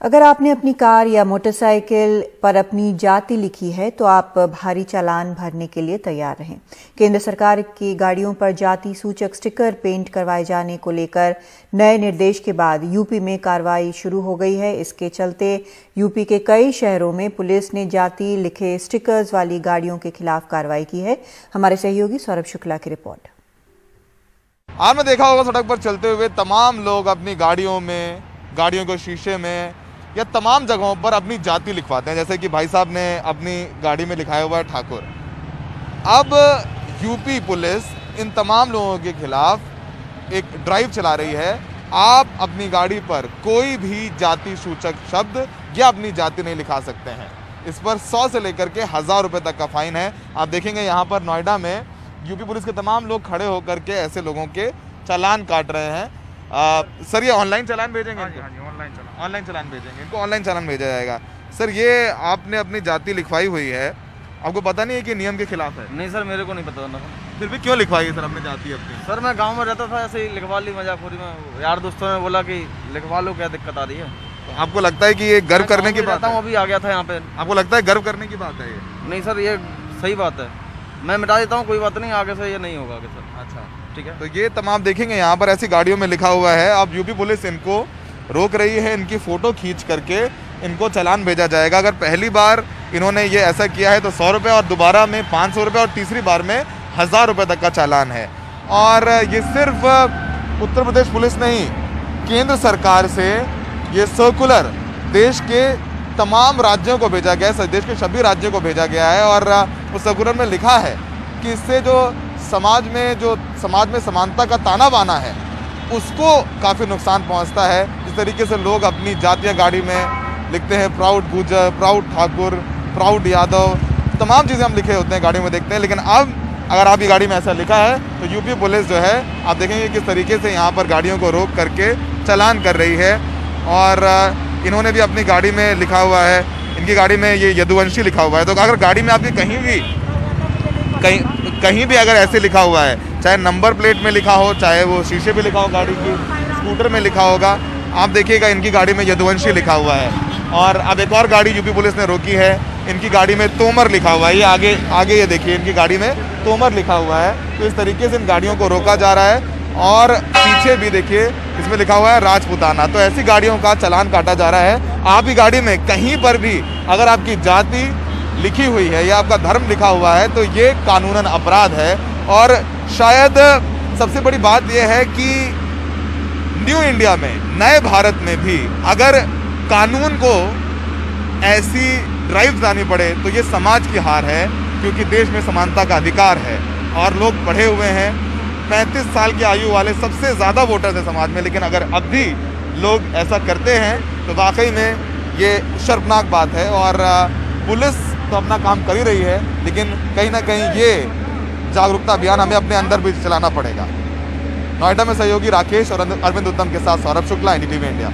अगर आपने अपनी कार या मोटरसाइकिल पर अपनी जाति लिखी है तो आप भारी चालान भरने के लिए तैयार रहें। केंद्र सरकार की गाड़ियों पर जाति सूचक स्टिकर पेंट करवाए जाने को लेकर नए निर्देश के बाद यूपी में कार्रवाई शुरू हो गई है। इसके चलते यूपी के कई शहरों में पुलिस ने जाति लिखे स्टिकर्स वाली गाड़ियों के खिलाफ कार्रवाई की है। हमारे सहयोगी सौरभ शुक्ला की रिपोर्ट। आज में देखा होगा सड़क पर चलते हुए तमाम लोग अपनी गाड़ियों में, गाड़ियों के शीशे में या तमाम जगहों पर अपनी जाति लिखवाते हैं। जैसे कि भाई साहब ने अपनी गाड़ी में लिखाया हुआ है ठाकुर। अब यूपी पुलिस इन तमाम लोगों के खिलाफ एक ड्राइव चला रही है। आप अपनी गाड़ी पर कोई भी जाति सूचक शब्द या अपनी जाति नहीं लिखा सकते हैं। इस पर 100 से लेकर के 1000 रुपये तक का फाइन है। आप देखेंगे यहाँ पर नोएडा में यूपी पुलिस के तमाम लोग खड़े होकर के ऐसे लोगों के चालान काट रहे हैं। सर, ये ऑनलाइन चालान भेजेंगे? ऑनलाइन चालान भेजेंगे, इनको ऑनलाइन चालान भेजा जाएगा। सर, ये आपने अपनी जाति लिखवाई हुई है, आपको पता नहीं है कि नियम के खिलाफ है? नहीं सर, मेरे को नहीं पता था। फिर भी क्यों लिखवाई है सर अपनी जाति अपनी? सर, मैं गांव में रहता था, ऐसे ही लिखवा ली मजाकपुरी में। यार दोस्तों ने बोला कि लिखवा लो, क्या दिक्कत आ रही है। तो आपको लगता है कि ये गर्व करने की बात है? अभी आ गया था यहाँ पे। आपको लगता है गर्व करने की बात है ये? नहीं सर, ये सही बात है। मैं मिटा देता हूँ, कोई बात नहीं, आगे से ये नहीं होगा आगे सर। अच्छा, ठीक है। तो ये तमाम देखेंगे यहाँ पर ऐसी गाड़ियों में लिखा हुआ है। अब यूपी पुलिस इनको रोक रही है। इनकी फोटो खींच करके इनको चालान भेजा जाएगा। अगर पहली बार इन्होंने ये ऐसा किया है तो 100 रुपये, और दोबारा में 500 रुपये, और तीसरी बार में 1000 रुपये तक का चालान है। और ये सिर्फ उत्तर प्रदेश पुलिस नहीं, केंद्र सरकार से ये सर्कुलर देश के तमाम राज्यों को भेजा गया है, देश के सभी राज्यों को भेजा गया है। और उस सर्कुलर में लिखा है कि इससे जो समाज में समानता का ताना बाना है उसको काफ़ी नुकसान पहुंचता है। इस तरीके से लोग अपनी जातियाँ गाड़ी में लिखते हैं, proud Gurjar, proud Thakur, proud Yadav, तमाम चीज़ें हम लिखे होते हैं गाड़ी में देखते हैं। लेकिन अब अगर आपकी गाड़ी में ऐसा लिखा है तो यूपी पुलिस जो है, आप देखेंगे किस तरीके से यहाँ पर गाड़ियों को रोक करके चालान कर रही है। और इन्होंने भी अपनी गाड़ी में लिखा हुआ है, इनकी गाड़ी में ये यदुवंशी लिखा हुआ है। तो अगर गाड़ी में आपकी कहीं भी अगर ऐसे लिखा हुआ है, चाहे नंबर प्लेट में लिखा हो, चाहे वो शीशे पे लिखा हो, गाड़ी की स्कूटर में लिखा होगा, आप देखिएगा इनकी गाड़ी में यदुवंशी लिखा हुआ है। और अब एक और गाड़ी यूपी पुलिस ने रोकी है, इनकी गाड़ी में तोमर लिखा हुआ है। ये आगे ये देखिए, इनकी गाड़ी में तोमर लिखा हुआ है। तो इस तरीके से इन गाड़ियों को रोका जा रहा है। और पीछे भी देखिए, इसमें लिखा हुआ है राजपूताना। तो ऐसी गाड़ियों का चालान काटा जा रहा है। आपकी गाड़ी में कहीं पर भी अगर आपकी जाति लिखी हुई है या आपका धर्म लिखा हुआ है तो ये कानूनन अपराध है। और शायद सबसे बड़ी बात यह है कि न्यू इंडिया में, नए भारत में भी अगर कानून को ऐसी ड्राइव लानी पड़े तो ये समाज की हार है, क्योंकि देश में समानता का अधिकार है और लोग पढ़े हुए हैं। 35 साल की आयु वाले सबसे ज़्यादा वोटर्स हैं समाज में। लेकिन अगर अब भी लोग ऐसा करते हैं तो वाकई में ये शर्मनाक बात है। और पुलिस तो अपना काम कर ही रही है, लेकिन कहीं ना कहीं ये जागरूकता अभियान हमें अपने अंदर भी चलाना पड़ेगा। नोएडा में सहयोगी राकेश और अरविंद उत्तम के साथ सौरभ शुक्ला, एनडीटीवी इंडिया।